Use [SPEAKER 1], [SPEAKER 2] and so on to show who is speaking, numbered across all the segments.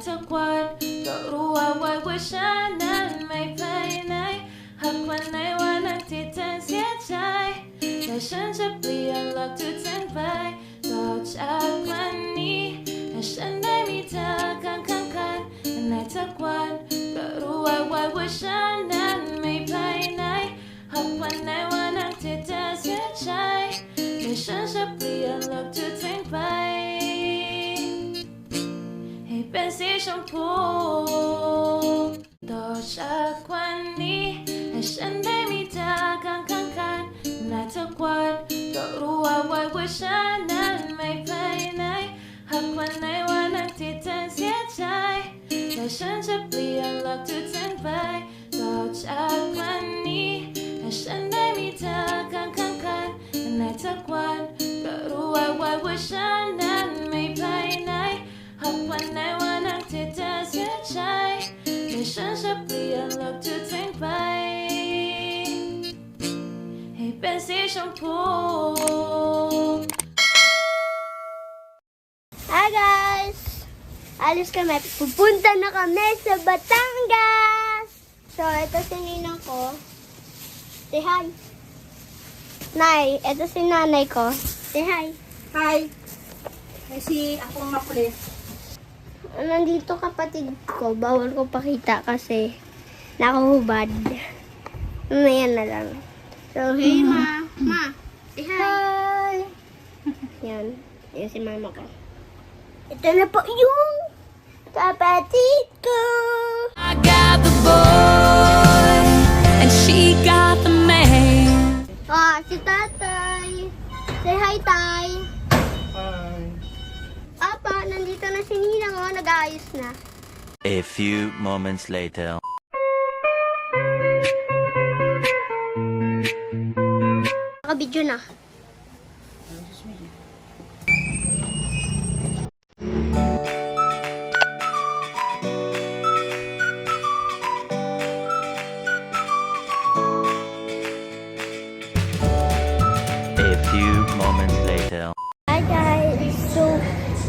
[SPEAKER 1] ทุกวันก็รู้ว่าฉันนั้นไม่ไปไหนหากวันไหนวันนั้นที่เธอเสียใจแต่ฉันจะเปลี่ยนหลักทุกสิ่งไปต่อจากวันนี้ถ้าฉันได้มีเธอข้างกันในทุกวันก็รู้ว่าฉันนั้นไม่ไปไหนหากวันไหนวันนั้นที่เธอเสียใจแต่ฉันจะเปลี่ยนหลักทุกสิ่งไปให้เป็นสีชมพูต่อจากวันนี้ให้ฉันได้มีเธอข้างกันในทุกวันก็รู้ว่าฉันนั้นไม่ไปไหนหากวันไหนวันนั้นที่เธอเสียใจแต่ฉันจะเปลี่ยนหลักทุกสิ่งไปต่อจากวันนี้ให้ฉันได้มีเธอข้างกันในทุกวันก็รู้ว่าฉันนั้นไม่ไปไหนหากวันไหนวันนั้นที่เธอเสียใจแต่ฉันจะเปลี่ยนหลักทุกสิ่งไปให้เป็นสีชมพู
[SPEAKER 2] Hi guys! Alis kami. Pupunta na kami sa Batangas! So, ito si ninang ko. Say hi. Nay, ito si nanay ko. Say hi.
[SPEAKER 3] Hi! May si akong makulit.
[SPEAKER 2] Nandito kapatid ko. Bawal ko pakita kasi nakahubad. Mamaya na lang. So, hey ma. Ma, say hi. Yan. Yan si mama ko. Ito na po yung kapatid ko.
[SPEAKER 1] I got the boy and she got the man.
[SPEAKER 2] Si tatay. Say hi, tay.
[SPEAKER 3] Hi!
[SPEAKER 2] Apa, nandito na si Ninang, oh, nag-aayos na.
[SPEAKER 4] A few moments later.
[SPEAKER 2] Naka-video na.
[SPEAKER 4] A few moments later.
[SPEAKER 2] Hi guys, so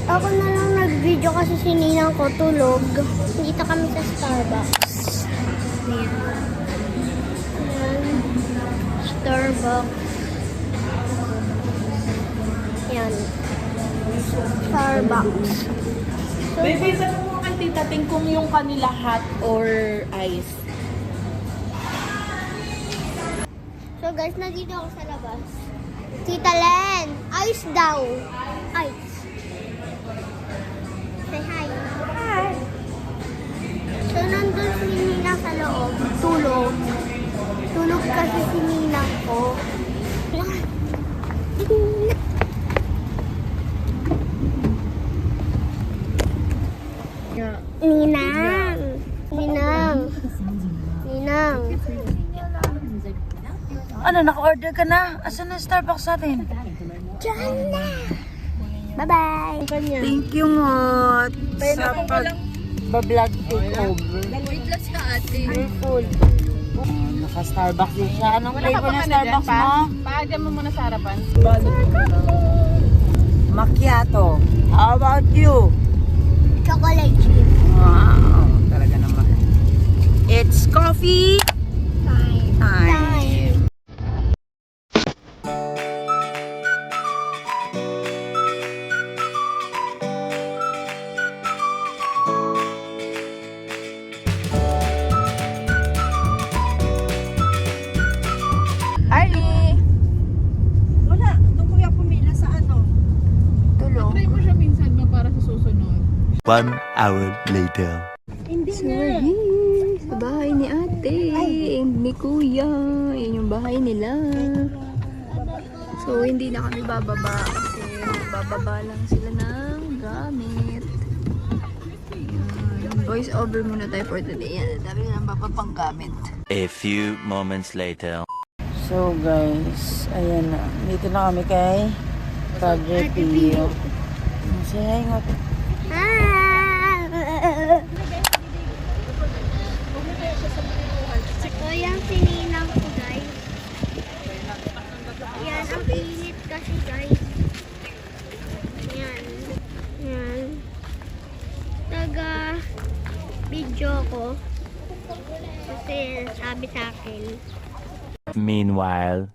[SPEAKER 2] ako na lang nag-video kasi si Ninang ko tulog. Dito kami sa Starbucks. Ayan. Ayan. Starbucks. Ayan. Starbucks. So,
[SPEAKER 3] Baby, sabi mo kay Tita Ting kung yung kanila hot or ice.
[SPEAKER 2] so guys, nandito ako sa labas. Tita Len, ice daw. Ice. Say hi. Hi. So, nandun si Nina sa loob. Tulog. Tulog kasi si Nina ko. Ninang. Ninang. Ninang.
[SPEAKER 3] Ano, naka-order ka na? Asan na Starbucks natin?
[SPEAKER 2] Diyan na. Bye-bye.
[SPEAKER 3] Thank you, Ngot. Sa pag-vlog takeover.
[SPEAKER 1] Wait ka ate.
[SPEAKER 3] Very full. Naka-Starbucks din siya. Anong flavor ng Starbucks mo?
[SPEAKER 5] Paagyan mo muna sa harapan.
[SPEAKER 3] Macchiato. How about you?
[SPEAKER 2] Chocolate chip.
[SPEAKER 3] Wow, talaga naman. It's coffee
[SPEAKER 2] Time.
[SPEAKER 3] time.
[SPEAKER 5] Arlie!
[SPEAKER 3] Wala, doon kuya pumila sa ano?
[SPEAKER 2] Tulog.
[SPEAKER 5] Try mo siya minsan ma para sa susunod.
[SPEAKER 4] 1 hour later.
[SPEAKER 6] Sa bahay ni ate, ni kuya. Yan yung bahay nila. So, hindi na kami bababa kasi bababa lang sila ng gamit. Ayan. Voice over muna tayo for today. Yan, dami na lang bababang gamit.
[SPEAKER 4] A few moments later.
[SPEAKER 3] So guys, ayan na. Dito na kami kay Padre Pio. Say hi nga.
[SPEAKER 2] So, yan si Ninang ko, guys. Yan, ang init kasi, guys. Yan. Yan. Taga video ako. Kasi sabi sa akin.
[SPEAKER 4] Meanwhile.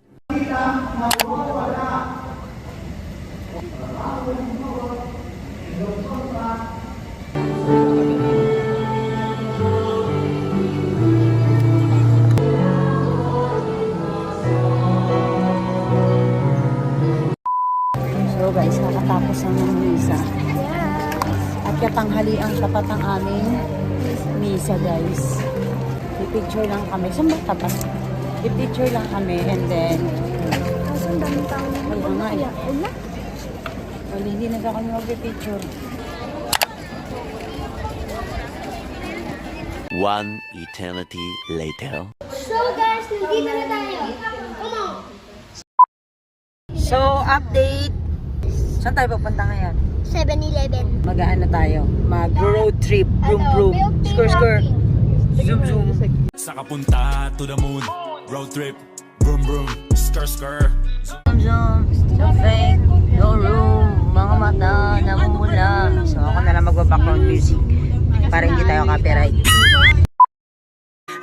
[SPEAKER 3] So guys, nakatapos ang misa. At katanghali ang tapat ng aming misa guys. I-picture lang kami. Saan ba tapat? I-picture lang kami and then
[SPEAKER 2] Kaso ang daming taong
[SPEAKER 3] wala nga eh. Wala, hindi na kami mag-picture.
[SPEAKER 4] One eternity later.
[SPEAKER 2] So guys, nandito na tayo. Come on.
[SPEAKER 3] So, update. Saan tayo pupunta ngayon?
[SPEAKER 2] 7-Eleven.
[SPEAKER 3] Mag-ano tayo? Mag-road trip. Vroom vroom. Skr skr. Zoom zoom.
[SPEAKER 7] Saka punta to the moon. Road trip. Vroom vroom. Skr skr.
[SPEAKER 3] Zoom zoom. So fake. No room. Mga mata namumula. So, ako na lang magba-background music. Para hindi tayo copyright.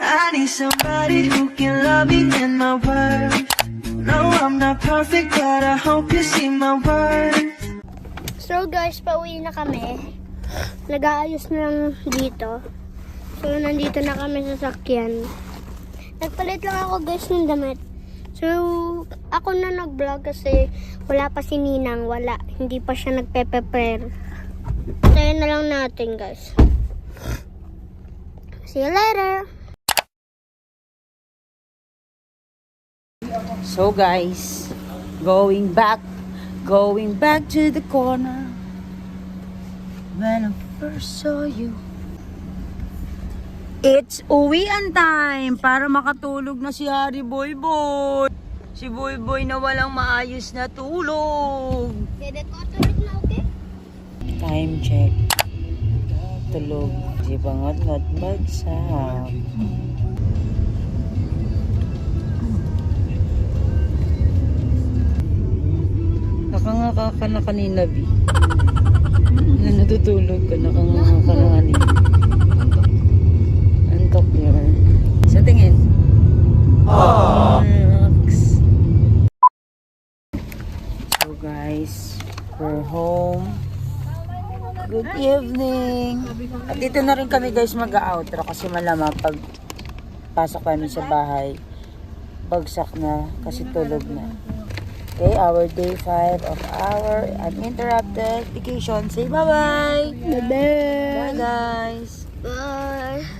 [SPEAKER 8] I need somebody who can love me in my worth. No, I'm not perfect, but I hope you see my worth.
[SPEAKER 2] So guys, pauwi na kami. Nag-aayos na lang dito. So nandito na kami sa sakyan. Nagpalit lang ako guys ng damit. So ako na nag-vlog kasi wala pa si Ninang. Wala. Hindi pa siya nagpe-prepare. Tayo na lang natin guys. See you later.
[SPEAKER 3] So guys, going back to the corner. When I first saw you. It's uwian time para makatulog na si Hari Boy Boy. Si Boy Boy na walang maayos na tulog.
[SPEAKER 2] Dede ko tulog na okay?
[SPEAKER 3] Time check. Tulog. Si pangat-ngat bagsak. Nakangaka ka na kanina, Bi. Na natutulog ka, nakangaka ka na kanina. Antok yun. Sa tingin. Relax. So guys, we're home. Good evening. At dito na rin kami guys mag-outro kasi malamang pag pasok kami sa bahay, bagsak na kasi tulog na. Okay, our day 5 of our uninterrupted vacation. Say bye-bye!
[SPEAKER 2] Bye-bye.
[SPEAKER 3] Bye guys!
[SPEAKER 2] Bye.